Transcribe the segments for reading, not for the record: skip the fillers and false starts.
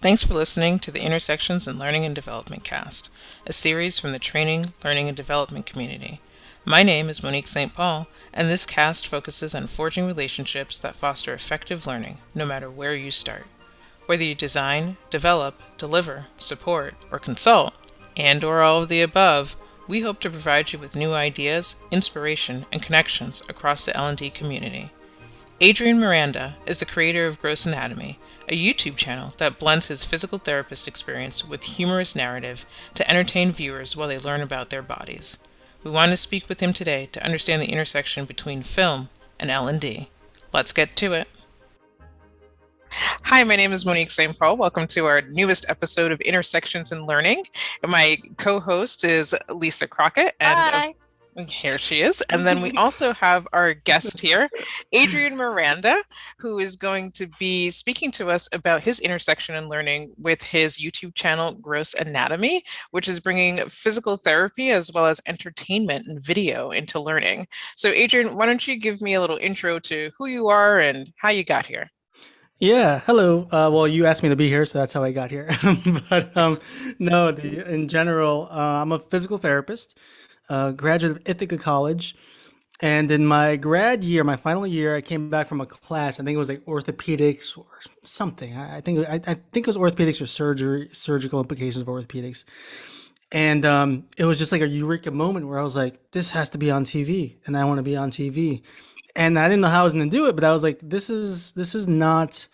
Thanks for listening to the Intersections in Learning and Development cast, a series from the training, learning, and development community. My name is Monique St. Paul, and this cast focuses on forging relationships that foster effective learning, no matter where you start. Whether you design, develop, deliver, support, or consult, and/or all of the above, we hope to provide you with new ideas, inspiration, and connections across the L&D community. Adrian Miranda is the creator of Gross Anatomy, a YouTube channel that blends his physical therapist experience with humorous narrative to entertain viewers while they learn about their bodies. We want to speak with him today to understand the intersection between film and L&D. Let's get to it. Hi, my name is Monique St. Paul. Welcome to our newest episode of Intersections in Learning. My co-host is Lisa Crockett, and Hi. here she is. And then we also have our guest here, Adrian Miranda, who is going to be speaking to us about his intersection in learning with his YouTube channel, Gross Anatomy, which is bringing physical therapy as well as entertainment and video into learning. So, Adrian, why don't you give me a little intro to who you are and how you got here? Yeah, hello. Well, you asked me to be here, so that's how I got here. But no, in general, I'm a physical therapist, graduate of Ithaca College. And in my grad year, my final year, I came back from a class. I think it was like orthopedics or something. I think it was orthopedics or surgical implications of orthopedics. And it was just like a eureka moment where I was like, this has to be on TV, and I want to be on TV. And I didn't know how I was going to do it, but I was like, this is not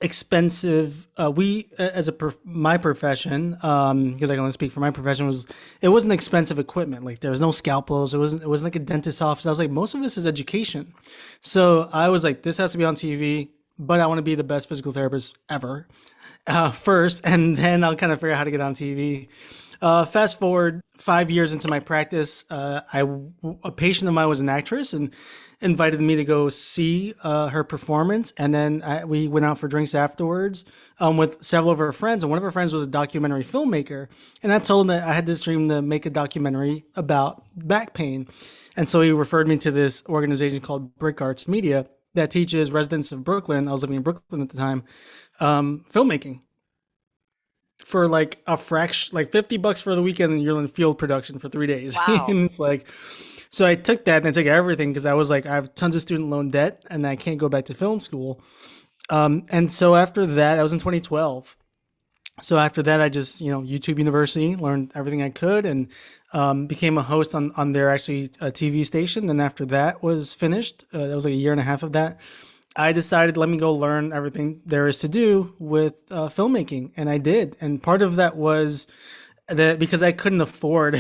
expensive. We as my profession, because I can only speak for my profession, it wasn't expensive equipment. Like there was no scalpels. It wasn't like a dentist's office. I was like, most of this is education. So I was like, this has to be on TV, but I want to be the best physical therapist ever first, and then I'll kind of figure out how to get on TV. Fast forward 5 years into my practice, a patient of mine was an actress and invited me to go see her performance, and then we went out for drinks afterwards with several of her friends. And one of her friends was a documentary filmmaker, and I told him that I had this dream to make a documentary about back pain, and so he referred me to this organization called Brick Arts Media that teaches residents of Brooklyn. I was living in Brooklyn at the time, filmmaking for like a fraction, like $50 for the weekend, and you're in field production for 3 days. Wow. And it's like, so I took that and I took everything because I was like, I have tons of student loan debt and I can't go back to film school. And so after that, I was in 2012. So after that, I just, YouTube University, learned everything I could, and became a host on their actually a TV station. And after that was finished, that was like a year and a half of that. I decided, let me go learn everything there is to do with filmmaking, and I did. And part of that was that because I couldn't afford,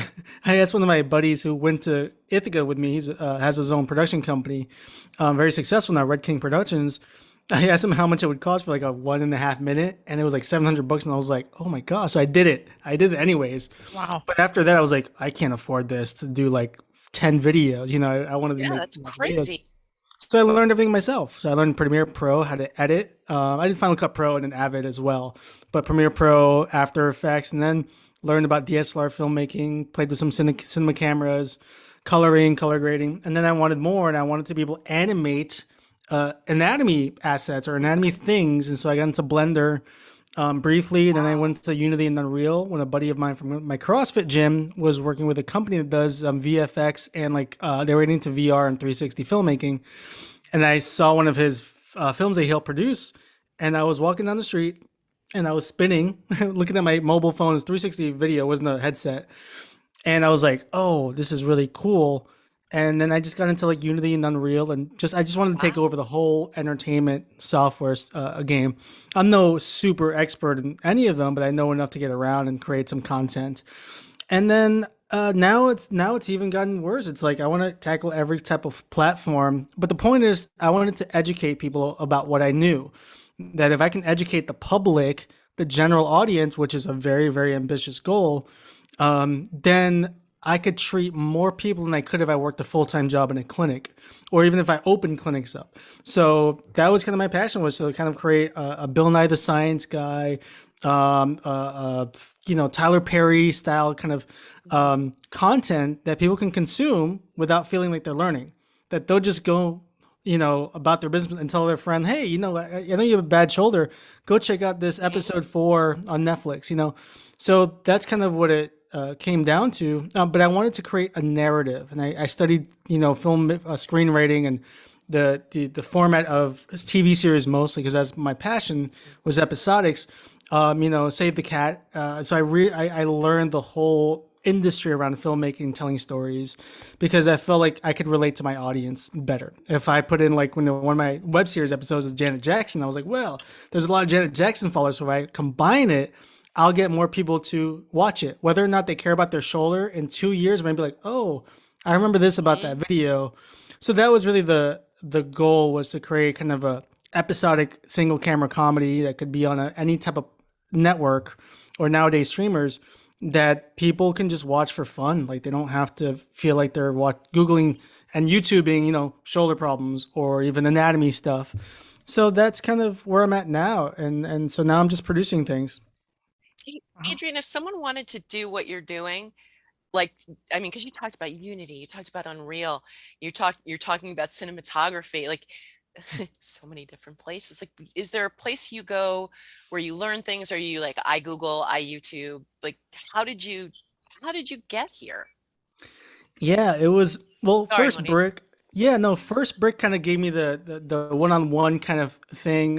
I asked one of my buddies who went to Ithaca with me. He has his own production company, very successful now, Red King Productions. I asked him how much it would cost for like a 1.5 minute, and it was like $700, and I was like, oh my gosh! So I did it. I did it anyways. Wow. But after that, I was like, I can't afford this to do like 10 videos. I wanted to Yeah, make that's videos. crazy. So I learned everything myself. So I learned Premiere Pro, how to edit. I did Final Cut Pro and then Avid as well, but Premiere Pro, After Effects, and then learned about DSLR filmmaking. Played with some cinema cameras, coloring, color grading, and then I wanted more, and I wanted to be able to animate anatomy assets or anatomy things, and so I got into Blender briefly. Then I went to Unity and Unreal when a buddy of mine from my CrossFit gym was working with a company that does VFX and like they were into VR and 360 filmmaking. And I saw one of his films that he helped produce, and I was walking down the street and I was spinning, looking at my mobile phone. 360 video, wasn't a headset, and I was like, "Oh, this is really cool." And then I just got into like Unity and Unreal, and I just wanted to take over the whole entertainment software game. I'm no super expert in any of them, but I know enough to get around and create some content. And then now it's even gotten worse. It's like I want to tackle every type of platform, but the point is I wanted to educate people about what I knew. That if I can educate the public, the general audience, which is a very, very ambitious goal, then I could treat more people than I could if I worked a full-time job in a clinic, or even if I opened clinics up. So that was kind of my passion, was to kind of create a Bill Nye the Science Guy, Tyler Perry style kind of content that people can consume without feeling like they're learning. That they'll just go about their business and tell their friend, hey, I know you have a bad shoulder. Go check out this episode 4 on Netflix. So that's kind of what it came down to. But I wanted to create a narrative, and I studied, film screenwriting and the format of TV series mostly because that's my passion was episodics. Save the Cat. So I learned the whole industry around filmmaking, telling stories, because I felt like I could relate to my audience better. If I put in like when one of my web series episodes is Janet Jackson, I was like, well, there's a lot of Janet Jackson followers, so if I combine it, I'll get more people to watch it. Whether or not they care about their shoulder in 2 years, maybe like, oh, I remember this about that video. So that was really the goal, was to create kind of a episodic single camera comedy that could be on any type of network or nowadays streamers that people can just watch for fun. Like they don't have to feel like they're Googling and YouTubing, shoulder problems or even anatomy stuff. So that's kind of where I'm at now. And so now I'm just producing things. Adrian, if someone wanted to do what you're doing, like, I mean, because you talked about Unity, you talked about Unreal, you're talking about cinematography, like so many different places. Like, is there a place you go where you learn things? Or you like, I Google, I YouTube? Like, how did you get here? Yeah, it was, well, Sorry, first Monique. brick. Yeah, no, first brick kind of gave me the one-on-one kind of thing.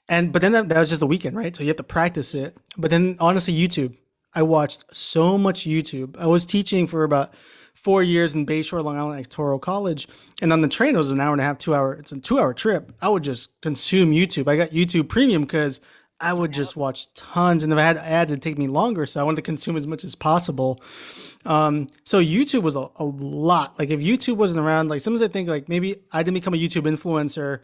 But then that was just a weekend, right? So you have to practice it. But then honestly, YouTube. I watched so much YouTube. I was teaching for about 4 years in Bayshore, Long Island, at Toro College. And on the train, it was an hour and a half, 2 hour. It's a 2 hour trip. I would just consume YouTube. I got YouTube Premium because I would just watch tons. And if I had ads, it'd take me longer. So I wanted to consume as much as possible. So YouTube was a lot. Like if YouTube wasn't around, like sometimes I think like maybe I didn't become a YouTube influencer,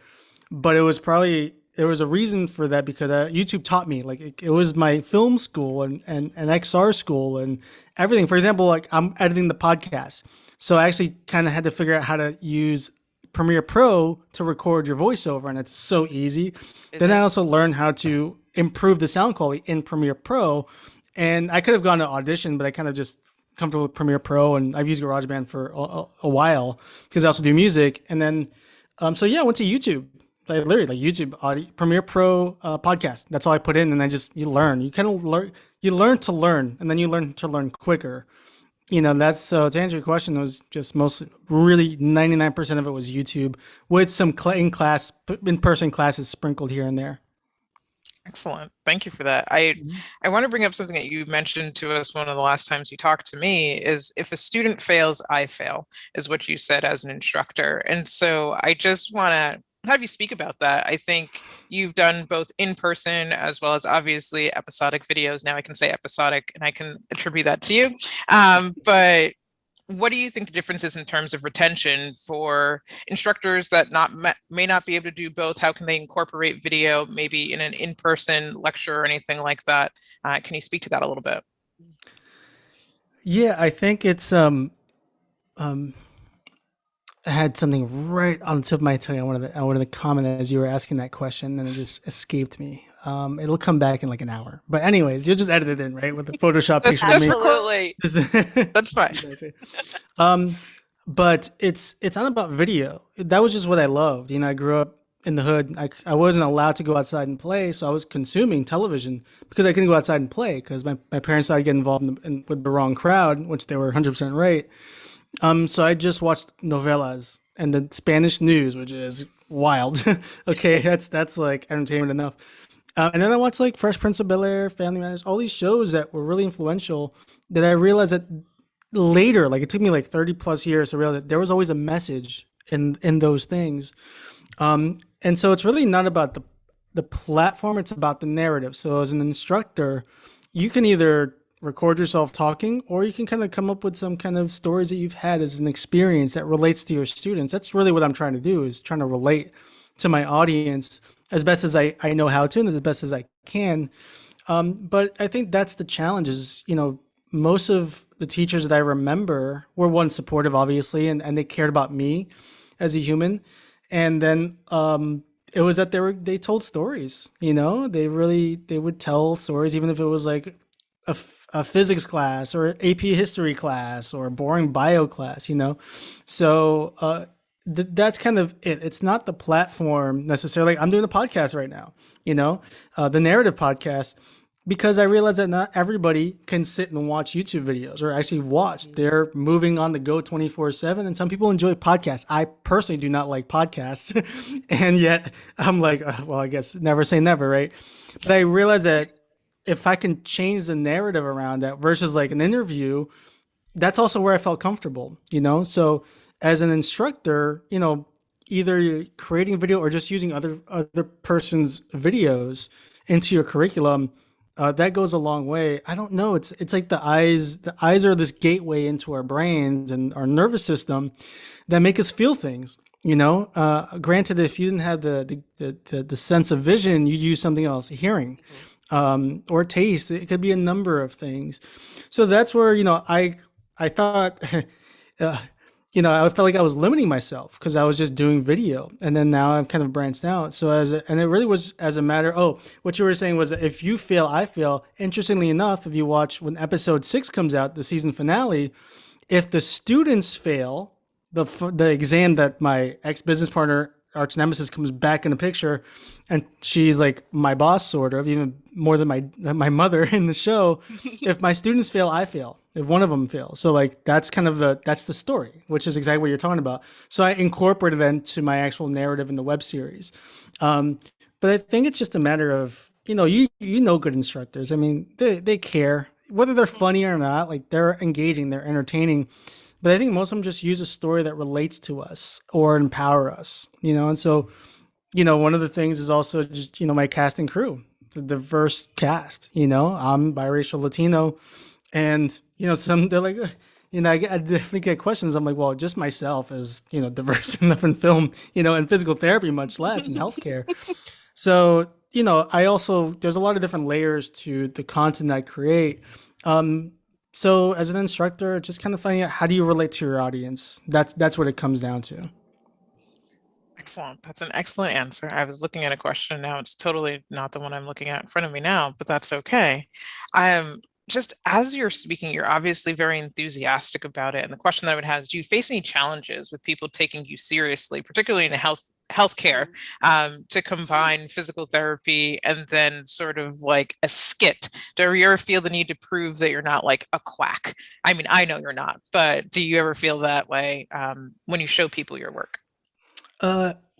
but it was probably there was a reason for that because YouTube taught me. Like it was my film school and XR school and everything. For example, like I'm editing the podcast, so I actually kind of had to figure out how to use Premiere Pro to record your voiceover, and it's so easy. Then I also learned how to improve the sound quality in Premiere Pro, and I could have gone to Audition, but I kind of just comfortable with Premiere Pro, and I've used GarageBand for a while because I also do music. And then, so yeah, I went to YouTube. Like literally, like YouTube audio, Premiere Pro podcast. That's all I put in, and then you learn. You kind of learn. You learn to learn, and then you learn to learn quicker. That's so. To answer your question, it was just mostly, really, 99% of it was YouTube with some in person classes sprinkled here and there. Excellent. Thank you for that. I want to bring up something that you mentioned to us one of the last times you talked to me is if a student fails, I fail, is what you said as an instructor. And so I just want to have you speak about that. I think you've done both in person as well as obviously episodic videos. Now I can say episodic and I can attribute that to you. But what do you think the difference is in terms of retention for instructors that may not be able to do both? How can they incorporate video maybe in an in-person lecture or anything like that? Can you speak to that a little bit? Yeah, I think it's I had something right on the tip of my tongue. I wanted to comment as you were asking that question, and it just escaped me. It'll come back in like an hour. But anyways, you'll just edit it in, right, with the Photoshop That's picture of me. Absolutely. That's fine. Exactly. But it's not about video. That was just what I loved. I grew up in the hood. I wasn't allowed to go outside and play, so I was consuming television because I couldn't go outside and play because my parents thought I'd get involved with the wrong crowd, which they were 100% right. So I just watched novelas and the Spanish news, which is wild. Okay, that's like entertainment enough. And then I watched like Fresh Prince of Bel-Air, Family Matters, all these shows that were really influential that I realized that later, like it took me like 30 plus years to realize that there was always a message in those things. And so it's really not about the platform, it's about the narrative. So as an instructor, you can either record yourself talking, or you can kind of come up with some kind of stories that you've had as an experience that relates to your students. That's really what I'm trying to do, is trying to relate to my audience as best as I know how to and as best as I can. But I think that's the challenge is, most of the teachers that I remember were one supportive, obviously, and they cared about me as a human. And then it was that they told stories, they would tell stories, even if it was like a physics class or AP history class or a boring bio class, So that's kind of it. It's not the platform necessarily. I'm doing a podcast right now, the narrative podcast, because I realize that not everybody can sit and watch YouTube videos or actually watch. They're moving on the go 24/7, and some people enjoy podcasts. I personally do not like podcasts, and yet I'm like, well, I guess never say never, right? But I realize that if I can change the narrative around that versus like an interview, that's also where I felt comfortable. So as an instructor, either creating video or just using other person's videos into your curriculum, that goes a long way. I don't know. It's like the eyes. The eyes are this gateway into our brains and our nervous system that make us feel things. Granted, if you didn't have the sense of vision, you'd use something else, hearing, or taste. It could be a number of things. So that's where I thought, I felt like I was limiting myself because I was just doing video, and then now I'm kind of branched out. So and it really was as a matter. Oh, what you were saying was that if you fail, I fail. Interestingly enough, if you watch when episode 6 comes out, the season finale, if the students fail the exam, that my ex business partner arch nemesis comes back in the picture, and she's like my boss, sort of, even more than my mother in the show. If my students fail, I fail. If one of them fails, so like that's kind of that's the story, which is exactly what you're talking about. So I incorporated that into my actual narrative in the web series. But I think it's just a matter of good instructors. I mean, they care whether they're funny or not. Like, they're engaging, they're entertaining. But I think most of them just use a story that relates to us or empower us, And so, one of the things is also just, my cast and crew, the diverse cast, I'm biracial Latino, and, some, they're like, I definitely get questions. I'm like, well, just myself is, diverse enough in film, and physical therapy, much less in healthcare. So, I also, there's a lot of different layers to the content I create. So as an instructor, just kind of finding out how do you relate to your audience. That's what it comes down to. Excellent. That's an excellent answer. I was looking at a question. Now it's totally not the one I'm looking at in front of me now, but that's okay. Just as you're speaking, you're obviously very enthusiastic about it. And the question that I would have is, do you face any challenges with people taking you seriously, particularly in healthcare, to combine physical therapy and then sort of like a skit? Do you ever feel the need to prove that you're not like a quack? I mean, I know you're not, but do you ever feel that way when you show people your work?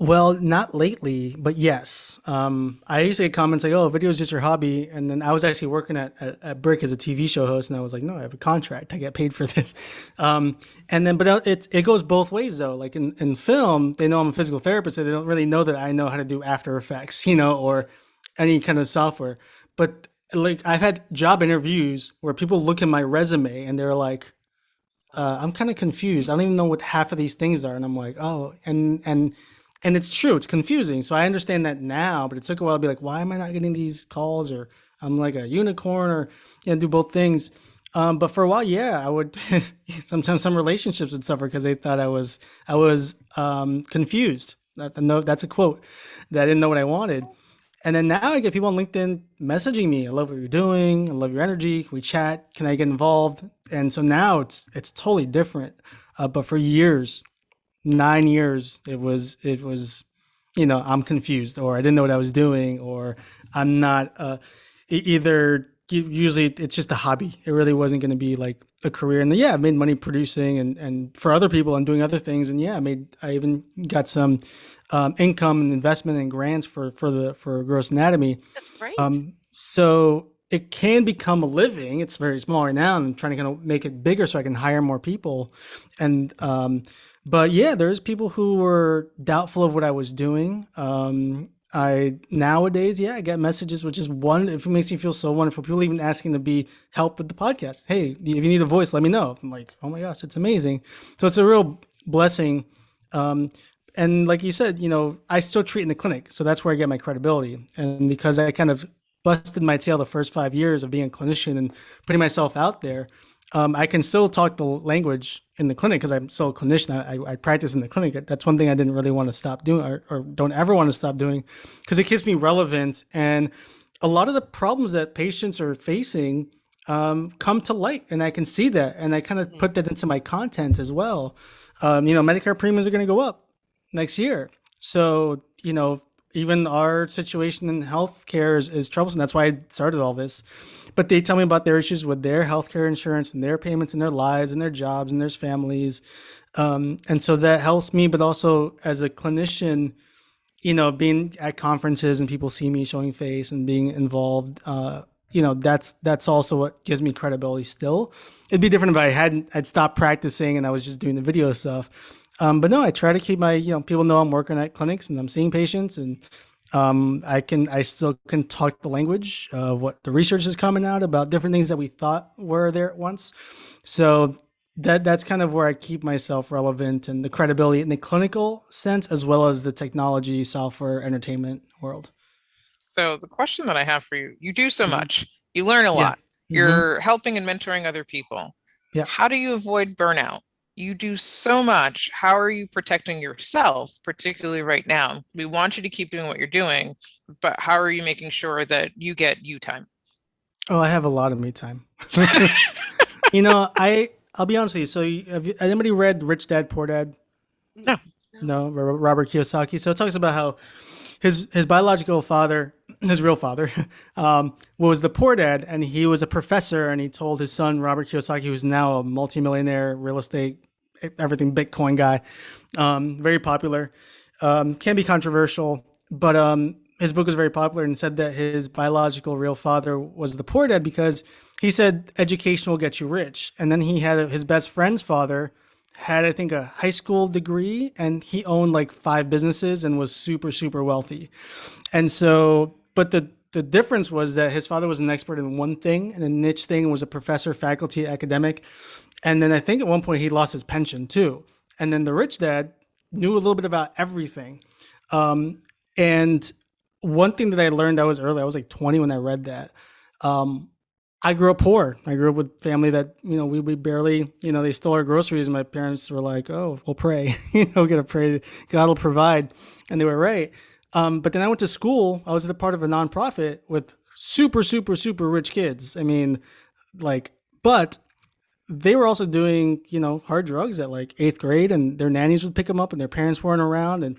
Well, not lately, but yes. I used to get comments like, "Oh, video is just your hobby," and then I was actually working at Brick as a TV show host, and I was like, "No, I have a contract. I get paid for this." And then, but it goes both ways though. Like in film, they know I'm a physical therapist, so they don't really know that I know how to do After Effects, or any kind of software. But like, I've had job interviews where people look at my resume and they're like, I'm kind of confused. I don't even know what half of these things are. And I'm like, oh, and it's true. It's confusing. So I understand that now, but it took a while to be like, why am I not getting these calls? Or I'm like a unicorn, or do both things. But for a while, yeah, I would. Sometimes some relationships would suffer because they thought I was confused. That's a quote, that I didn't know what I wanted. And then now I get people on LinkedIn messaging me. I love what you're doing. I love your energy. Can we chat? Can I get involved? And so now it's totally different. But for years, 9 years, it was I'm confused, or I didn't know what I was doing, or I'm not. Either usually it's just a hobby. It really wasn't going to be like a career. And yeah, I made money producing and for other people and doing other things. And yeah, I even got some income and investment and grants for Gross Anatomy. That's great. So it can become a living. It's very small right now, and I'm trying to kind of make it bigger so I can hire more people. And but yeah, there's people who were doubtful of what I was doing. I nowadays, I get messages, which is one, if it makes me feel so wonderful. People even asking to be help with the podcast. Hey, if you need a voice, let me know. I'm like, oh my gosh, it's amazing. So it's a real blessing. And like you said, I still treat in the clinic. So that's where I get my credibility. And because I kind of busted my tail the first 5 years of being a clinician and putting myself out there, I can still talk the language in the clinic because I'm still a clinician. I practice in the clinic. That's one thing I didn't really want to stop doing, or don't ever want to stop doing, because it keeps me relevant. And a lot of the problems that patients are facing come to light, and I can see that, and I kind of put that into my content as well. Medicare premiums are going to go up. next year. So, even our situation in healthcare is troublesome. That's why I started all this. But they tell me about their issues with their healthcare insurance and their payments and their lives and their jobs and their families. And so that helps me, but also as a clinician, being at conferences and people see me showing face and being involved, that's also what gives me credibility still. It'd be different if I'd stopped practicing and I was just doing the video stuff. But no, I try to keep people know I'm working at clinics and I'm seeing patients, and I still can talk the language of what the research is coming out about different things that we thought were there at once. So that's kind of where I keep myself relevant and the credibility in the clinical sense, as well as the technology, software, entertainment world. So the question that I have for you, you do so Mhm. much, you learn a Yeah. lot, you're helping and mentoring other people. Yeah. How do you avoid burnout? You do so much. How are you protecting yourself, particularly right now? We want you to keep doing what you're doing, but how are you making sure that you get you time? Oh, I have a lot of me time. I'll be honest with you. So, have anybody read Rich Dad Poor Dad? No. No, Robert Kiyosaki. So it talks about how his biological father, his real father, was the poor dad, and he was a professor, and he told his son Robert Kiyosaki, who's now a multimillionaire real estate, everything Bitcoin guy, very popular, can be controversial, but his book was very popular, and said that his biological real father was the poor dad because he said education will get you rich, and then he had his best friend's father had, I think, a high school degree, and he owned like 5 businesses and was super, super wealthy. And so, but the difference was that his father was an expert in one thing, and a niche thing, and was a professor, faculty, academic. And then I think at one point he lost his pension too. And then the rich dad knew a little bit about everything. And one thing that I learned, I was like 20 when I read that. I grew up poor. I grew up with family that, we barely, they stole our groceries. And my parents were like, oh, we'll pray, we got to pray, God will provide. And they were right. But then I went to school. I was a part of a nonprofit with super, super, super rich kids. I mean, but they were also doing, hard drugs at like 8th grade, and their nannies would pick them up and their parents weren't around. And,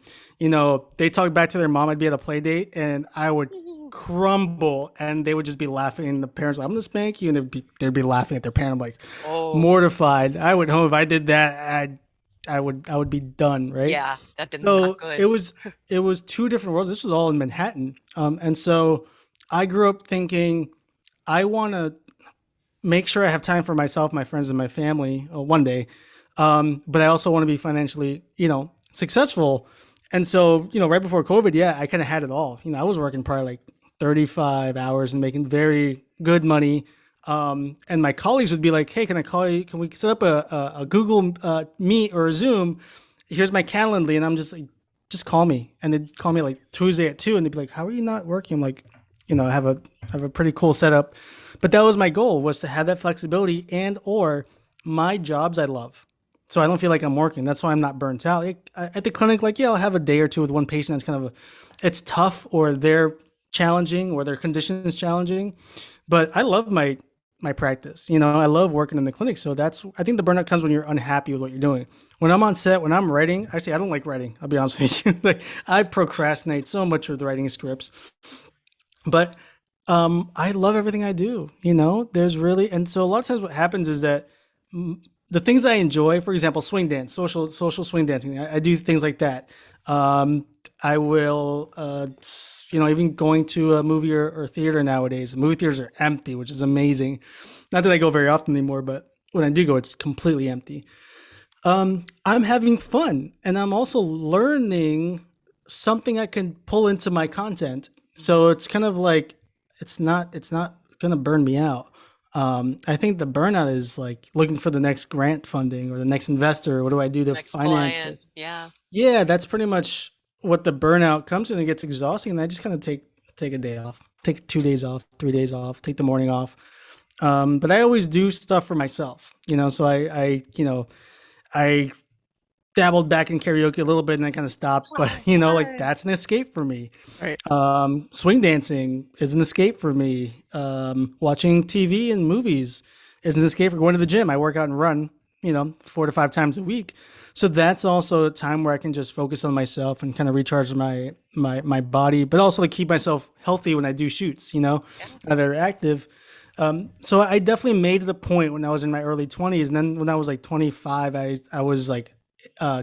they talked back to their mom. I'd be at a play date and I would crumble, and they would just be laughing, and the parents like, I'm gonna spank you, and they'd be laughing at their parent. I'm like, mortified. I would home if I did that. I would be done, right? Yeah, that didn't So not good. it was 2 different worlds. This was all in Manhattan, and so I grew up thinking I want to make sure I have time for myself, my friends, and my family one day, but I also want to be financially, successful. And so, right before COVID, yeah, I kind of had it all. I was working probably like 35 hours and making very good money. And my colleagues would be like, hey, can I call you? Can we set up a Google Meet or a Zoom? Here's my Calendly. And I'm just like, just call me. And they'd call me like Tuesday at 2, and they'd be like, how are you not working? I'm like, I have a pretty cool setup. But that was my goal, was to have that flexibility, and or my jobs I love. So I don't feel like I'm working. That's why I'm not burnt out. At the clinic, I'll have a day or two with one patient that's kind of it's tough, or they're challenging, or their condition is challenging. But I love my practice. I love working in the clinic. So I think the burnout comes when you're unhappy with what you're doing. When I'm on set, when I'm writing, actually, I don't like writing. I'll be honest with you. I procrastinate so much with writing scripts. But I love everything I do. There's really, and so a lot of times what happens is that the things I enjoy, for example, swing dance, social swing dancing, I do things like that. I will, even going to a movie or theater nowadays. Movie theaters are empty, which is amazing. Not that I go very often anymore, but when I do go, it's completely empty. I'm having fun, and I'm also learning something I can pull into my content. So it's kind of like it's not gonna burn me out. I think the burnout is like looking for the next grant funding or the next investor. What do I do to Next finance client. this? Yeah. Yeah, that's pretty much what the burnout comes to, and it gets exhausting. And I just kind of take a day off, take 2 days off, 3 days off, take the morning off. But I always do stuff for myself, So I dabbled back in karaoke a little bit, and I kind of stopped. But that's an escape for me. Right. Swing dancing is an escape for me. Watching TV and movies is an escape for going to the gym. I work out and run. 4 to 5 times a week. So that's also a time where I can just focus on myself and kind of recharge my body, but also to keep myself healthy when I do shoots, that are active. So I definitely made the point when I was in my early 20s. And then when I was like 25, I was like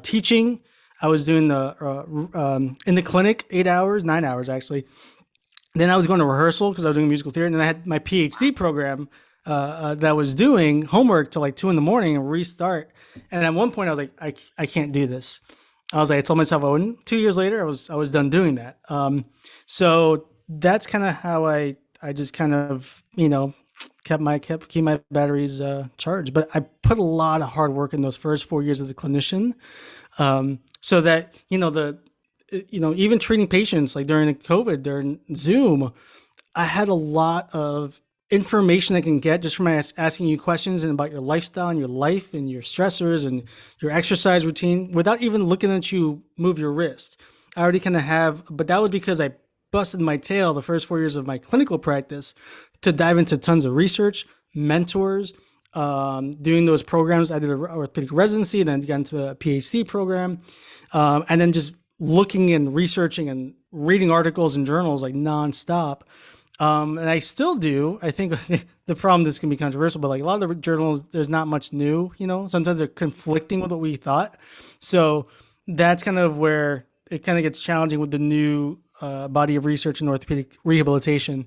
teaching. I was doing in the clinic 8 hours, 9 hours actually. Then I was going to rehearsal because I was doing musical theater. And then I had my PhD program that I was doing homework till like 2 a.m. and restart. And at one point I was like, I can't do this. I told myself I wouldn't. 2 years later, I was done doing that. So that's kind of how I just kind of, keep my batteries charged. But I put a lot of hard work in those first 4 years as a clinician, so that even treating patients like during COVID, during Zoom, I had a lot of information I can get just from asking you questions and about your lifestyle and your life and your stressors and your exercise routine without even looking at you move your wrist. I already kind of have, but that was because I busted my tail the first 4 years of my clinical practice to dive into tons of research, mentors, doing those programs. I did an orthopedic residency, then got into a PhD program, and then just looking and researching and reading articles and journals like nonstop. And I still do. I think the problem, this can be controversial, but like a lot of the journals, there's not much new, sometimes they're conflicting with what we thought. So that's kind of where it kind of gets challenging with the new body of research in orthopedic rehabilitation.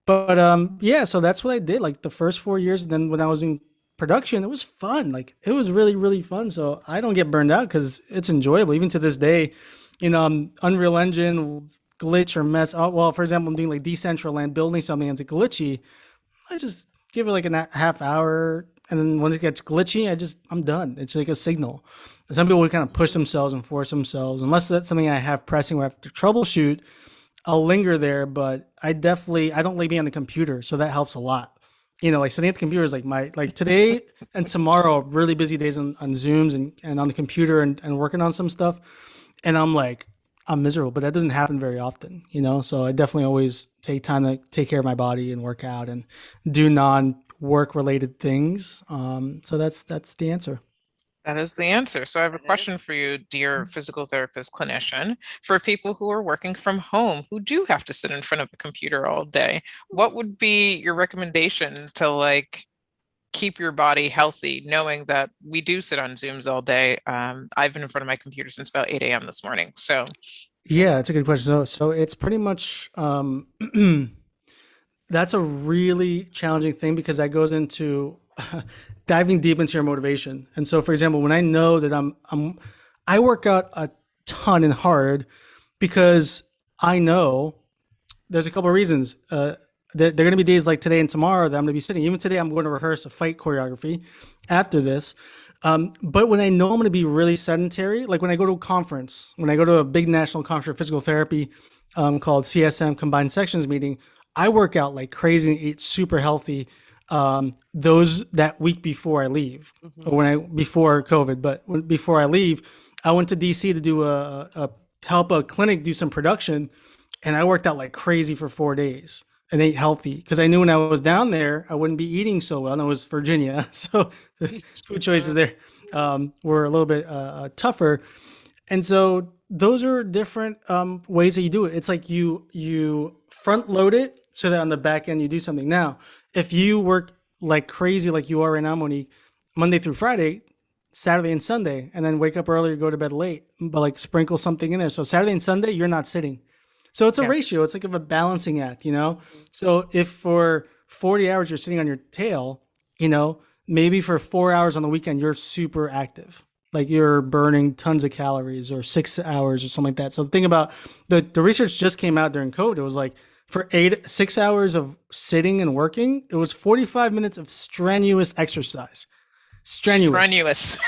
Yeah, so that's what I did like the first 4 years. And then when I was in production, it was fun. Like it was really, really fun. So I don't get burned out because it's enjoyable. Even to this day, Unreal Engine glitch or mess. Oh, well, for example, I'm doing like Decentraland, building something and it's glitchy. I just give it like a half hour. And then when it gets glitchy, I'm done. It's like a signal. And some people would kind of push themselves and force themselves. Unless that's something I have pressing where I have to troubleshoot, I'll linger there. But I don't like being on the computer. So that helps a lot. Like sitting at the computer is like today and tomorrow, really busy days on Zooms and on the computer and working on some stuff. And I'm miserable, but that doesn't happen very often, So I definitely always take time to take care of my body and work out and do non-work related things. So that's the answer. That is the answer. So I have a question for you, dear physical therapist clinician. For people who are working from home, who do have to sit in front of a computer all day, what would be your recommendation to keep your body healthy, knowing that we do sit on Zooms all day? I've been in front of my computer since about 8 a.m. this morning. So yeah, it's a good question. So it's pretty much that's a really challenging thing because that goes into diving deep into your motivation. And so, for example, when I know that I work out a ton and hard because I know there's a couple of reasons. There are going to be days like today and tomorrow that I'm going to be sitting. Even today, I'm going to rehearse a fight choreography after this. But when I know I'm going to be really sedentary, like when I go to a conference, when I go to a big national conference for physical therapy called CSM Combined Sections meeting, I work out like crazy and eat super healthy that week before I leave, or before COVID. But before I leave, I went to DC to do help a clinic do some production, and I worked out like crazy for 4 days and ate healthy because I knew when I was down there I wouldn't be eating so well. And it was Virginia, so the food choices there were a little bit tougher. And so those are different ways that you do it. It's like you front load it so that on the back end you do something. Now, if you work like crazy like you are right now, Monique, Monday through Friday, Saturday and Sunday, and then wake up early or go to bed late, but like sprinkle something in there. So Saturday and Sunday, you're not sitting. So it's a ratio. It's like a balancing act, So if for 40 hours you're sitting on your tail, maybe for 4 hours on the weekend, you're super active. Like you're burning tons of calories, or 6 hours or something like that. So think about the research just came out during COVID. It was like for 6 hours of sitting and working, it was 45 minutes of strenuous exercise. Strenuous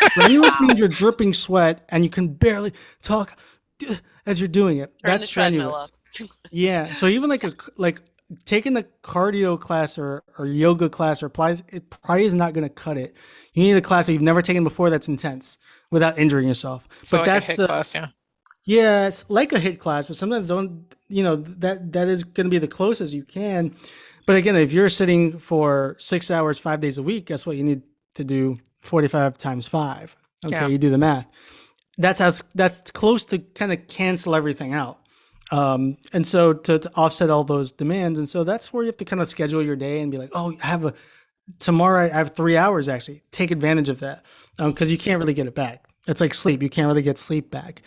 means you're dripping sweat and you can barely talk as you're doing it. That's strenuous. Yeah. So even like taking a cardio class or yoga class it probably is not going to cut it. You need a class that you've never taken before that's intense without injuring yourself. So but like that's a HIIT class, yeah. Yeah, it's like a HIIT class, but sometimes that is going to be the closest you can. But again, if you're sitting for 6 hours, 5 days a week, guess what you need to do 45 times 5. Okay, Yeah. you do the math. That's close to kind of cancel everything out. And so to offset all those demands. And so that's where you have to kind of schedule your day and be like, oh, tomorrow I have 3 hours actually. Take advantage of that. Because you can't really get it back. It's like sleep. You can't really get sleep back.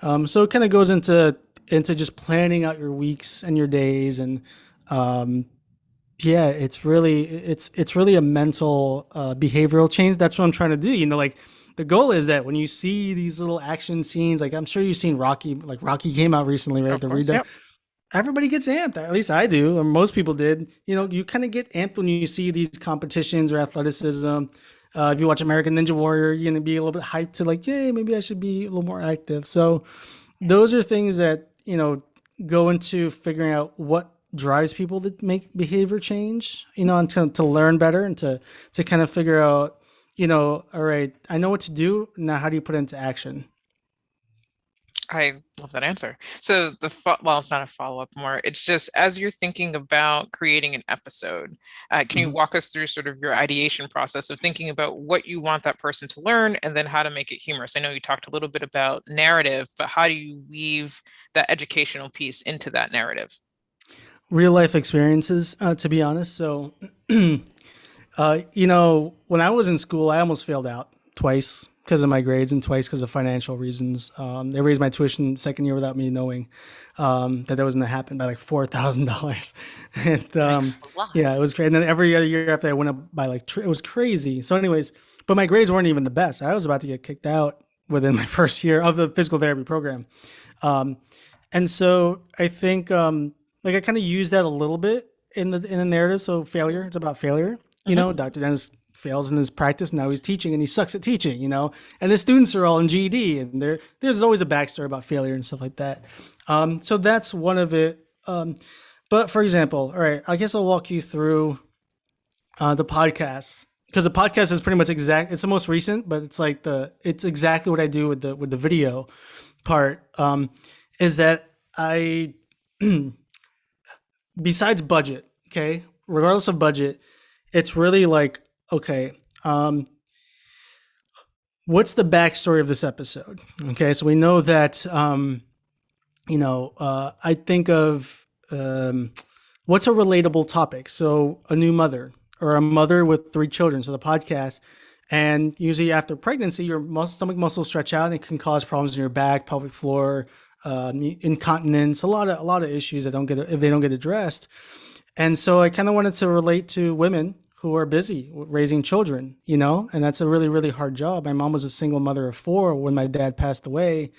So it kind of goes into just planning out your weeks and your days. And yeah, it's really a mental behavioral change. That's what I'm trying to do. Like the goal is that when you see these little action scenes, like I'm sure you've seen Rocky, like Rocky came out recently, right? Of The course. redone. Yep. Everybody gets amped. At least I do, or most people did. You kind of get amped when you see these competitions or athleticism. If you watch American Ninja Warrior, you're gonna be a little bit hyped to like, yay, maybe I should be a little more active. So those are things that go into figuring out what drives people to make behavior change. And to learn better and to kind of figure out. All right, I know what to do. Now, how do you put it into action? I love that answer. So well, it's not a follow-up more. It's just as you're thinking about creating an episode, can you Mhm. walk us through sort of your ideation process of thinking about what you want that person to learn and then how to make it humorous? I know you talked a little bit about narrative, but how do you weave that educational piece into that narrative? Real life experiences, to be honest. So, when I was in school, I almost failed out twice because of my grades and twice because of financial reasons. They raised my tuition second year without me knowing that was going to happen by like $4,000. And That's a lot. yeah, it was great. And then every other year after, I went up by like it was crazy. So, anyways, but my grades weren't even the best. I was about to get kicked out within my first year of the physical therapy program. Um, and so I think like I kind of use that a little bit in the narrative. So failure, it's about failure. Dr. Dennis fails in his practice. Now he's teaching and he sucks at teaching, and the students are all in GED and there's always a backstory about failure and stuff like that. So that's one of it. But for example, all right, I guess I'll walk you through the podcast because the podcast is pretty much it's the most recent, but it's exactly what I do with the video part. Is that I, besides budget, okay, regardless of budget, it's really like, okay, what's the backstory of this episode? Okay, so we know that, I think of what's a relatable topic. So a new mother or a mother with 3 children. So the podcast, and usually after pregnancy, your stomach muscles stretch out and it can cause problems in your back, pelvic floor, incontinence, a lot of issues that if they don't get addressed. And so I kind of wanted to relate to women who are busy raising children, and that's a really, really hard job. My mom was a single mother of 4 when my dad passed away.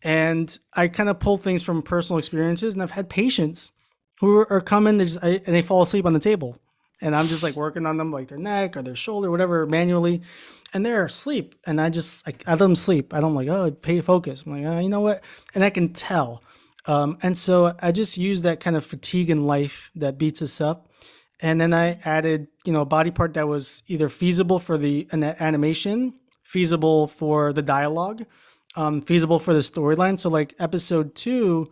And I kind of pull things from personal experiences, and I've had patients who are coming, and they fall asleep on the table. And I'm just like working on them, like their neck or their shoulder, whatever, manually. And they're asleep. And I let them sleep. I don't like, oh, pay focus. I'm like, oh, you know what? And I can tell. And so I just use that kind of fatigue in life that beats us up. And then I added, a body part that was either feasible for the animation, feasible for the dialogue, feasible for the storyline. So like episode 2,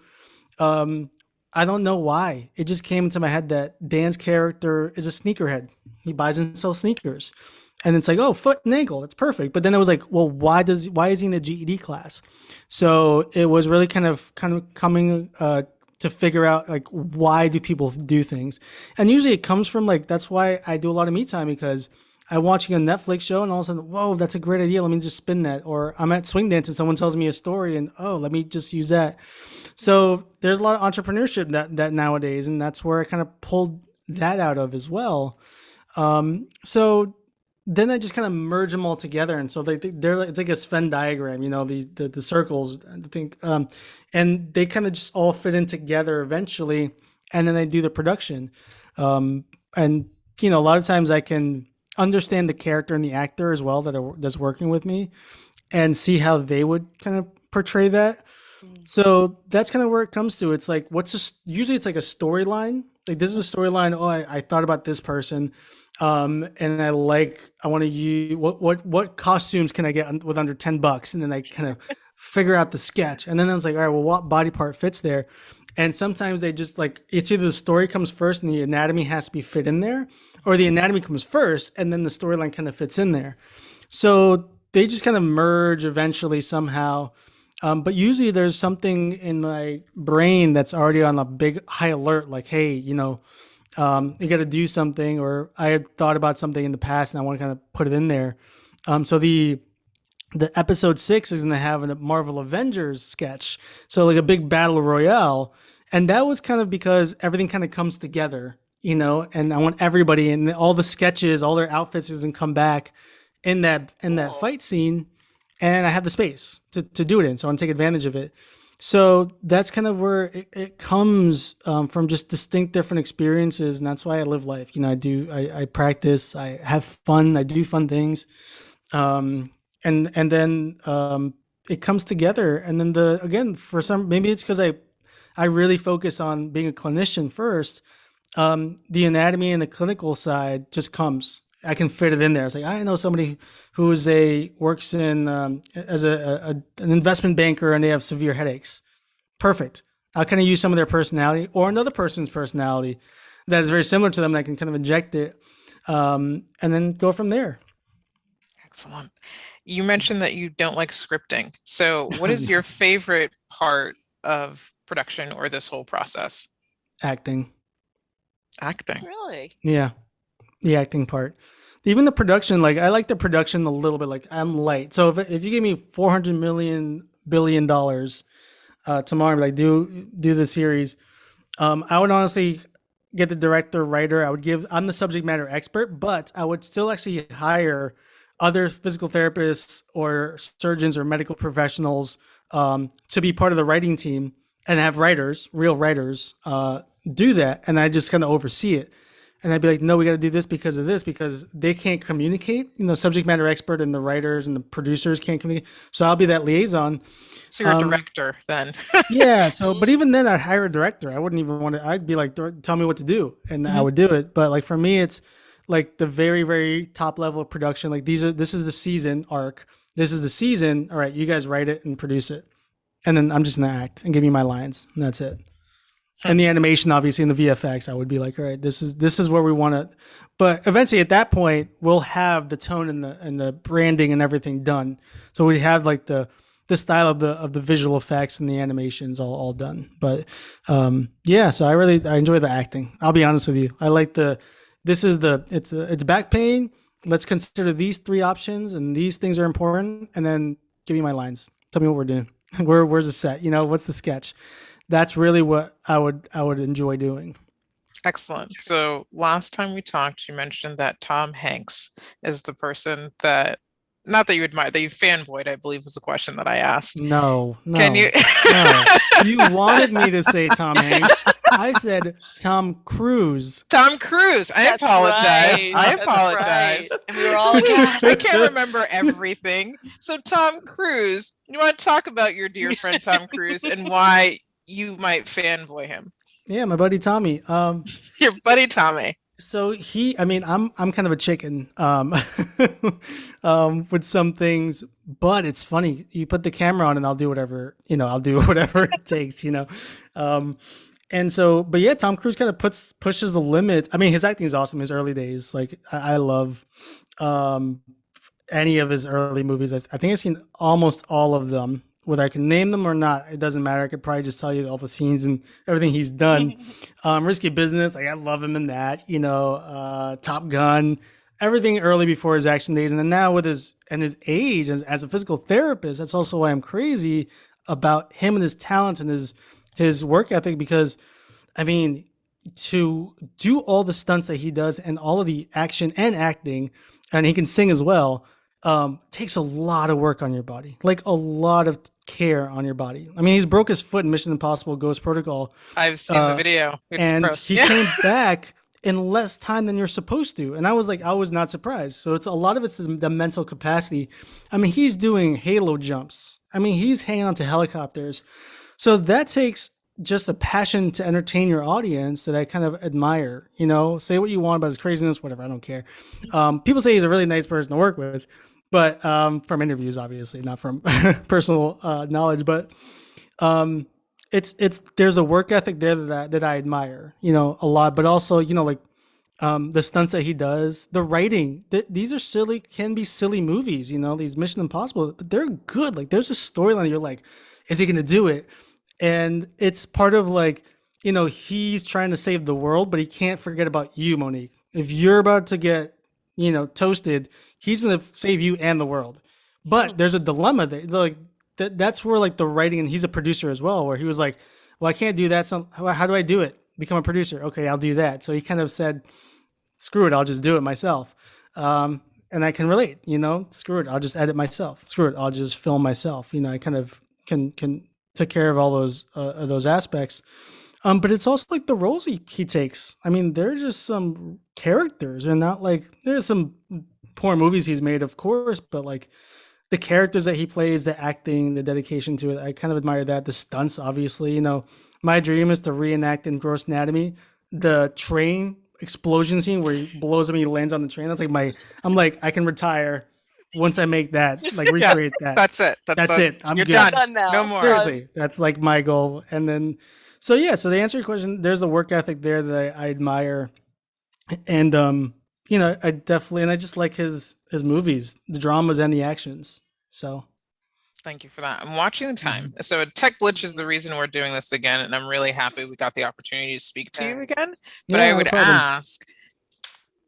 I don't know why. It just came into my head that Dan's character is a sneakerhead. He buys and sells sneakers. And it's like, oh, foot and ankle, that's perfect. But then it was like, well, why is he in the GED class? So it was really kind of coming to figure out like why do people do things. And usually it comes from like, that's why I do a lot of me time, because I'm watching a Netflix show and all of a sudden, whoa, that's a great idea. Let me just spin that. Or I'm at swing dance and someone tells me a story and, oh, let me just use that. So there's a lot of entrepreneurship that nowadays, and that's where I kind of pulled that out of as well. So then I just kind of merge them all together, and so it's like a Venn diagram, the circles. I think, and they kind of just all fit in together eventually, and then I do the production. And a lot of times I can understand the character and the actor as well that's working with me, and see how they would kind of portray that. So that's kind of where it comes to. It's like, usually it's like a storyline. Like this is a storyline. Oh, I thought about this person. And I want to use what costumes can I get with under $10? And then I kind of figure out the sketch. And then I was like, all right, well, what body part fits there? And sometimes they just like, it's either the story comes first and the anatomy has to be fit in there, or the anatomy comes first and then the storyline kind of fits in there. So they just kind of merge eventually somehow. But usually there's something in my brain that's already on a big high alert, like, hey, you got to do something, or I had thought about something in the past and I want to kind of put it in there. So the episode 6 is going to have a Marvel Avengers sketch, so like a big battle royale, and that was kind of because everything kind of comes together, and I want everybody and all the sketches, all their outfits, is going to come back in that Cool. fight scene, and I have the space to do it in, so I want to take advantage of it. So that's kind of where it comes from, just distinct different experiences, and that's why I live life. I practice, I have fun, I do fun things, and then it comes together, and then again, for some, maybe it's because I really focus on being a clinician first. The anatomy and the clinical side just comes. I can fit it in there. It's like, I know somebody works in as an investment banker, and they have severe headaches. Perfect. I'll kind of use some of their personality or another person's personality that is very similar to them, and I can kind of inject it, and then go from there. Excellent. You mentioned that you don't like scripting. So what is No. your favorite part of production or this whole process? Acting. Acting. Really? Yeah, the acting part. Even the production, like, I like the production a little bit. Like, I'm light. So if you give me $400 million billion tomorrow, like, do the series, I would honestly get the director, writer. I'm the subject matter expert, but I would still actually hire other physical therapists or surgeons or medical professionals to be part of the writing team, and have writers, real writers, do that. And I just kind of oversee it. And I'd be like, no, we got to do this because they can't communicate. Subject matter expert and the writers and the producers can't communicate. So I'll be that liaison. So you're a director then. Yeah. So, but even then, I'd hire a director. I wouldn't even want to. I'd be like, tell me what to do, and I would do it. But like for me, it's like the very, very top level of production. Like this is the season arc. This is the season. All right, you guys write it and produce it, and then I'm just gonna act and give you my lines, and that's it. And the animation, obviously, and the VFX, I would be like, all right, this is where we want to. But eventually, at that point, we'll have the tone and the branding and everything done. So we have like the style of the visual effects and the animations all done. But yeah, so I enjoy the acting. I'll be honest with you. I like it's back pain. Let's consider these three options, and these things are important. And then give me my lines. Tell me what we're doing. Where's the set? What's the sketch? That's really what I would enjoy doing. Excellent. So last time we talked, you mentioned that Tom Hanks is the person that, not that you admire, that you fanboyed, I believe was the question that I asked. No, Can you? no. You wanted me to say Tom Hanks. I said Tom Cruise. Tom Cruise. I That's apologize. right. I That's apologize. right. And we were all I aghast. can't remember everything. So Tom Cruise, you want to talk about your dear friend Tom Cruise and why you might fanboy him? Yeah, my buddy Tommy. Your buddy Tommy. So I'm kind of a chicken with some things, but it's funny. You put the camera on and I'll do whatever, I'll do whatever it takes, And so, but yeah, Tom Cruise kind of pushes the limits. I mean, his acting is awesome. His early days, like I love any of his early movies. I think I've seen almost all of them. Whether I can name them or not, it doesn't matter. I could probably just tell you all the scenes and everything he's done. Risky Business, I love him in that. Top Gun, everything early before his action days, and then now with his age as a physical therapist. That's also why I'm crazy about him and his talent and his work ethic, because I mean, to do all the stunts that he does and all of the action and acting, and he can sing as well, takes a lot of work on your body, like a lot of care on your body. I mean, he's broke his foot in Mission Impossible Ghost Protocol. I've seen the video. It's And gross. he came back in less time than you're supposed to. And I was not surprised. So a lot of it's the mental capacity. I mean, he's doing halo jumps. I mean, he's hanging onto helicopters. So that takes just a passion to entertain your audience that I kind of admire. Say what you want about his craziness, whatever, I don't care. People say he's a really nice person to work with, but from interviews, obviously, not from personal knowledge. But it's there's a work ethic there that I admire, a lot. But also, like The stunts that he does, the writing. These are silly, can be silly movies, these Mission Impossible, but they're good. Like there's a storyline. You're like, is he gonna do it? And it's part of like, he's trying to save the world, but he can't forget about you, Monique. If you're about to get, toasted, he's gonna save you and the world. But there's a dilemma there. Like that's where like the writing, and he's a producer as well, where he was like, well, I can't do that. So how do I do it? Become a producer. Okay, I'll do that. So he kind of said, screw it, I'll just do it myself. And I can relate, screw it, I'll just edit myself. Screw it, I'll just film myself. I kind of can take care of all those aspects. But it's also like the roles he takes. I mean, they're just some characters, and not like there's some poor movies he's made, of course, but like the characters that he plays, the acting, the dedication to it, I kind of admire that. The stunts, obviously, my dream is to reenact in Gross Anatomy the train explosion scene where he blows up and he lands on the train. That's like I'm like, I can retire once I make that, like recreate that. That's it. That's it. I'm You're good. done. now. No more. Seriously, that's like my goal. And then, so to answer your question, there's a work ethic there that I admire. And, I definitely, and I just like his movies, the dramas and the actions. So. Thank you for that. I'm watching the time. So tech glitch is the reason we're doing this again, and I'm really happy we got the opportunity to speak to you again. But I would ask,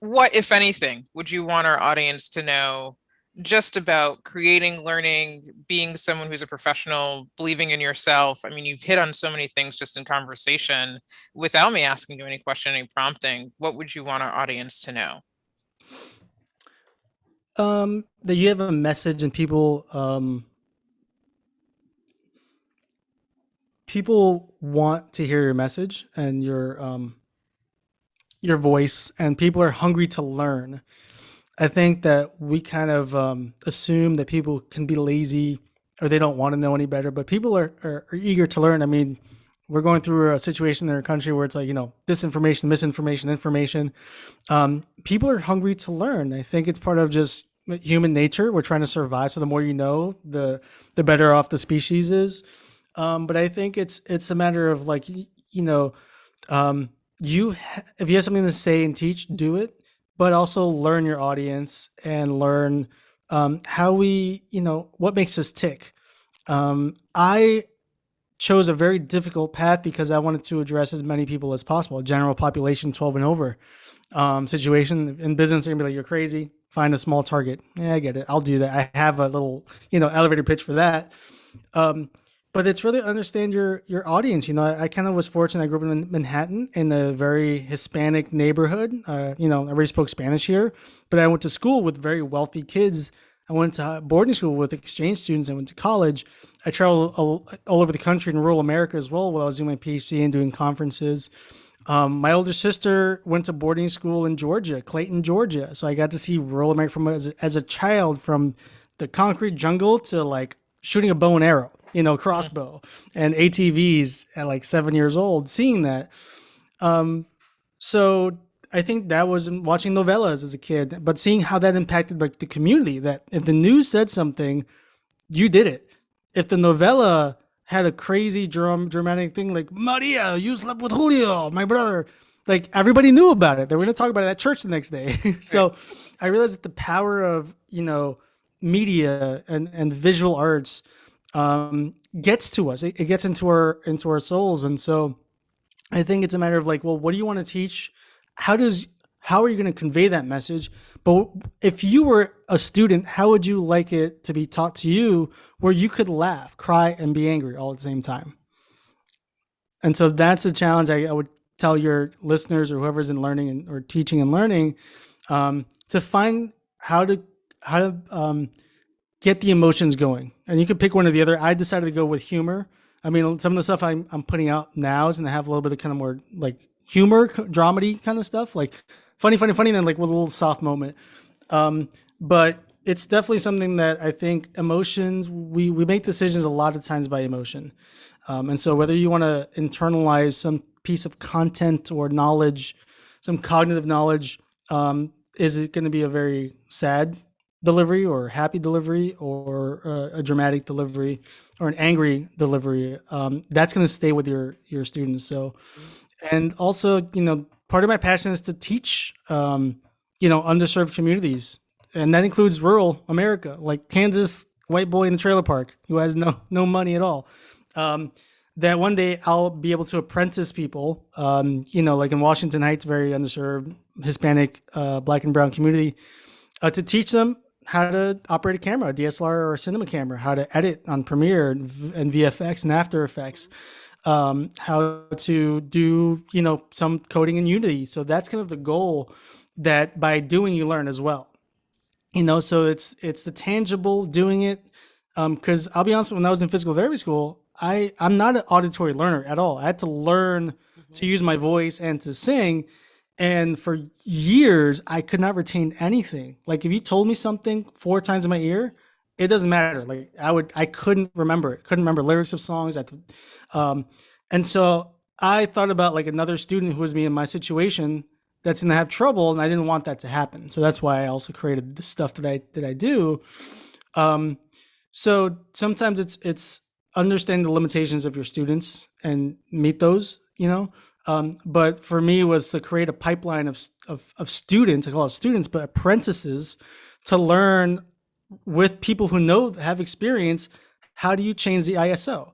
what, if anything, would you want our audience to know just about creating, learning, being someone who's a professional, believing in yourself? I mean, you've hit on so many things just in conversation without me asking you any question, any prompting. What would you want our audience to know? That you have a message, and people want to hear your message and your voice, and people are hungry to learn. I think that we kind of assume that people can be lazy or they don't want to know any better, but people are eager to learn. I mean, we're going through a situation in our country where it's like, disinformation, misinformation, information. People are hungry to learn. I think it's part of just human nature. We're trying to survive. So the more you know, the better off the species is. But I think it's a matter of like, if you have something to say and teach, do it, but also learn your audience and learn how what makes us tick. I chose a very difficult path because I wanted to address as many people as possible, general population 12 and over situation. In business, they're gonna be like, you're crazy, find a small target. Yeah, I get it. I'll do that. I have a little, elevator pitch for that. But it's really understand your audience. I kind of was fortunate. I grew up in Manhattan in a very Hispanic neighborhood. Everybody spoke Spanish here, but I went to school with very wealthy kids. I went to boarding school with exchange students. I went to college. I traveled all over the country in rural America as well while I was doing my PhD and doing conferences. My older sister went to boarding school in Georgia, Clayton, Georgia. So I got to see rural America as a child, from the concrete jungle to like shooting a bow and arrow. Crossbow and ATVs at like 7 years old, seeing that. So I think that was watching novellas as a kid, but seeing how that impacted like the community, that if the news said something, you did it. If the novella had a crazy dramatic thing like, Maria, you slept with Julio, my brother, like everybody knew about it. They were going to talk about it at church the next day. So I realized that the power of, media and visual arts gets to us. It gets into our souls. And so I think it's a matter of like, well, what do you want to teach? How are you going to convey that message? But if you were a student, how would you like it to be taught to you where you could laugh, cry, and be angry all at the same time? And so that's a challenge I would tell your listeners or whoever's in learning or teaching and learning, to find how to get the emotions going. And you could pick one or the other. I decided to go with humor. I mean, some of the stuff I'm putting out now is going to have a little bit of kind of more like humor, dramedy kind of stuff, like funny, and then like with a little soft moment. But it's definitely something that I think emotions, we make decisions a lot of times by emotion. And so whether you want to internalize some piece of content or knowledge, some cognitive knowledge, is it going to be a very sad delivery or happy delivery or a dramatic delivery or an angry delivery? That's going to stay with your students. So, and also, part of my passion is to teach, underserved communities, and that includes rural America, like Kansas white boy in the trailer park who has no money at all. Um, that one day I'll be able to apprentice people, like in Washington Heights, very underserved Hispanic, Black and brown community, to teach them how to operate a camera, a DSLR or a cinema camera, how to edit on Premiere and VFX and After Effects, how to do, some coding in Unity. So that's kind of the goal, that by doing you learn as well. So it's the tangible doing it. Because I'll be honest, when I was in physical therapy school, I'm not an auditory learner at all. I had to learn to use my voice and to sing. And for years, I could not retain anything. Like if you told me something 4 times in my ear, it doesn't matter. Like I couldn't remember it. Couldn't remember lyrics of songs. And so I thought about like another student who was me in my situation that's going to have trouble, and I didn't want that to happen. So that's why I also created the stuff that I do. So sometimes it's understanding the limitations of your students and meet those, But for me, it was to create a pipeline of students, I call it students, but apprentices, to learn with people who have experience. How do you change the ISO?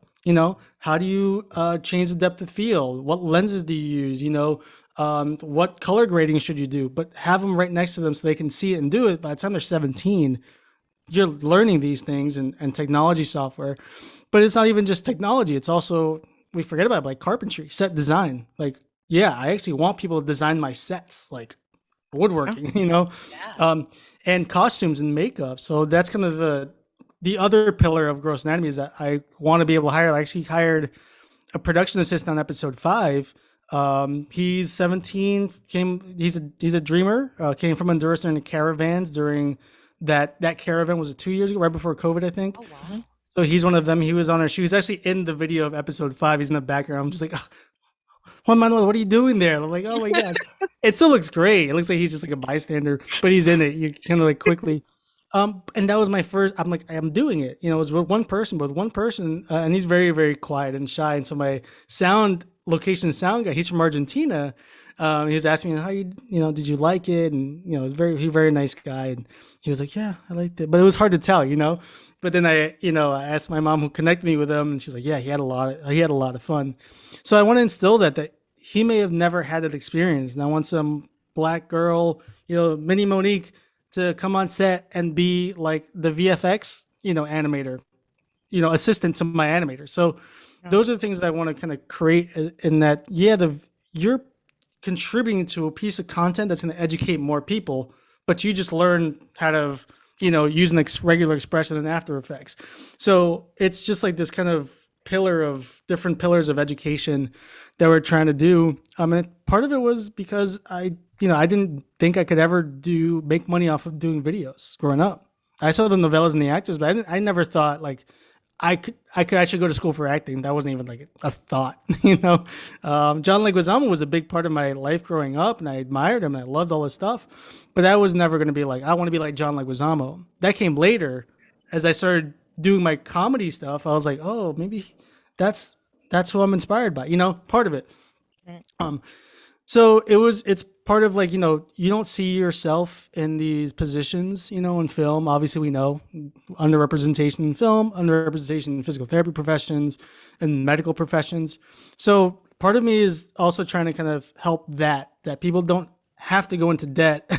How do you change the depth of field? What lenses do you use? What color grading should you do? But have them right next to them so they can see it and do it. By the time they're 17, you're learning these things and technology software. But it's not even just technology. It's also, we forget about it, like carpentry, set design. Like, yeah, I actually want people to design my sets, like woodworking, Yeah. And costumes and makeup. So that's kind of the other pillar of Gross Anatomy, is that I want to be able to hire. I actually hired a production assistant on episode 5. He's 17. He's a dreamer. Came from Honduras in caravans during that caravan. Was it 2 years ago, right before COVID, I think. Oh, wow. So he's one of them. He was on our. She was actually in the video of episode 5. He's in the background. I'm just like, oh, Juan Manuel, what are you doing there? I'm like, oh my gosh, it still looks great. It looks like he's just like a bystander, but he's in it. You kind of like quickly. And that was my first. I'm like, I'm doing it. It was with one person, and he's very, very quiet and shy. And so my sound guy, he's from Argentina. He was asking me how did you like it? And he's very nice guy. And he was like, yeah, I liked it, but it was hard to tell, But then I asked my mom who connected me with him, and she was like, yeah, he had a lot of fun. So I want to instill that he may have never had that experience, and I want some black girl, mini Monique, to come on set and be like the VFX, animator, assistant to my animator. So those are the things that I want to kind of create in that. Yeah, you're contributing to a piece of content that's going to educate more people, but you just learn how to, use an regular expression in After Effects. So it's just like this kind of different pillars of education that we're trying to do. And part of it was because I didn't think I could ever make money off of doing videos growing up. I saw the novellas and the actors, but I never thought like I could actually go to school for acting. That wasn't even like a thought, John Leguizamo was a big part of my life growing up, and I admired him and I loved all his stuff, but that was never going to be like, I want to be like John Leguizamo. That came later as I started doing my comedy stuff. I was like, oh, maybe that's who I'm inspired by, part of it. So it's part of like, you don't see yourself in these positions, in film. Obviously, we know underrepresentation in film, underrepresentation in physical therapy professions and medical professions. So part of me is also trying to kind of help that people don't have to go into debt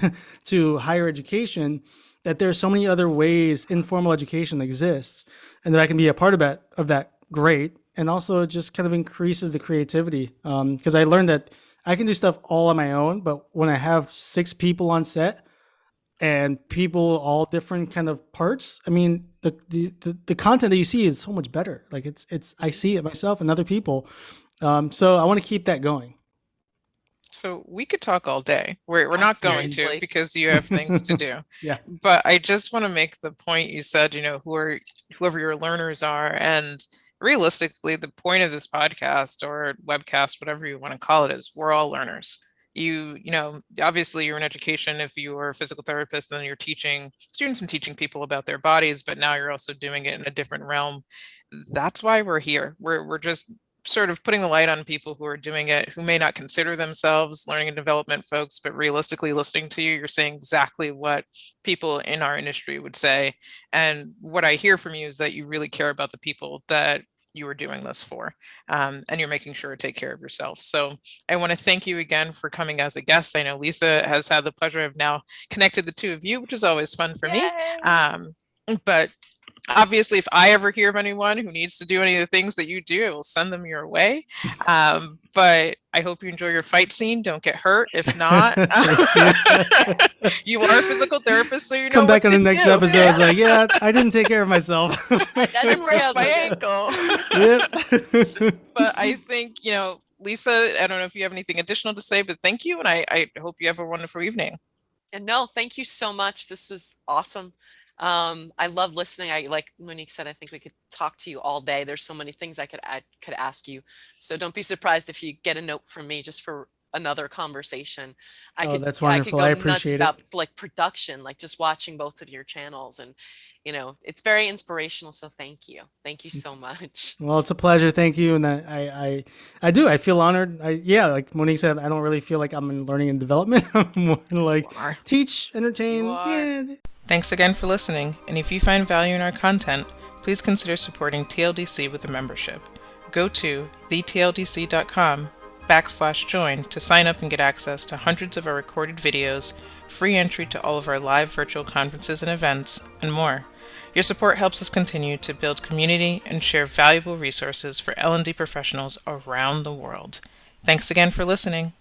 to higher education, that there's so many other ways informal education exists, and that I can be a part of that, great. And also it just kind of increases the creativity. Because I learned that I can do stuff all on my own, but when I have 6 people on set and people all different kind of parts, I mean, the content that you see is so much better. Like I see it myself and other people. So I want to keep that going. So we could talk all day. We're not going to, Seriously. because you have things to do. Yeah. But I just want to make the point you said, whoever your learners are, and realistically, the point of this podcast or webcast, whatever you want to call it, is we're all learners. Obviously you're in education. If you are a physical therapist, then you're teaching students and teaching people about their bodies, but now you're also doing it in a different realm. That's why we're here. We're just sort of putting the light on people who are doing it, who may not consider themselves learning and development folks, but realistically listening to you, you're saying exactly what people in our industry would say. And what I hear from you is that you really care about the people that you are doing this for, and you're making sure to take care of yourself. So I want to thank you again for coming as a guest. I know Lisa has had the pleasure of now connected the two of you, which is always fun for me. But obviously, if I ever hear of anyone who needs to do any of the things that you do, I will send them your way. But I hope you enjoy your fight scene. Don't get hurt. If not, you are a physical therapist, so you know Come back what on the to next do. episode. It's like, yeah, I didn't take care of myself. I didn't Broke realize my it. ankle. Yep. But I think, Lisa, I don't know if you have anything additional to say, but thank you. And I hope you have a wonderful evening. And no, thank you so much. This was awesome. I love listening. Like Monique said, I think we could talk to you all day. There's so many things I could ask you. So don't be surprised if you get a note from me just for another conversation. That's wonderful. I nuts appreciate it. about like production, like just watching both of your channels, and it's very inspirational. So thank you so much. Well, it's a pleasure. Thank you. And I feel honored. Like Monique said, I don't really feel like I'm in learning and development. I'm more like teach, entertain. Yeah. Thanks again for listening, and if you find value in our content, please consider supporting TLDC with a membership. Go to thetldc.com/join to sign up and get access to hundreds of our recorded videos, free entry to all of our live virtual conferences and events, and more. Your support helps us continue to build community and share valuable resources for L&D professionals around the world. Thanks again for listening.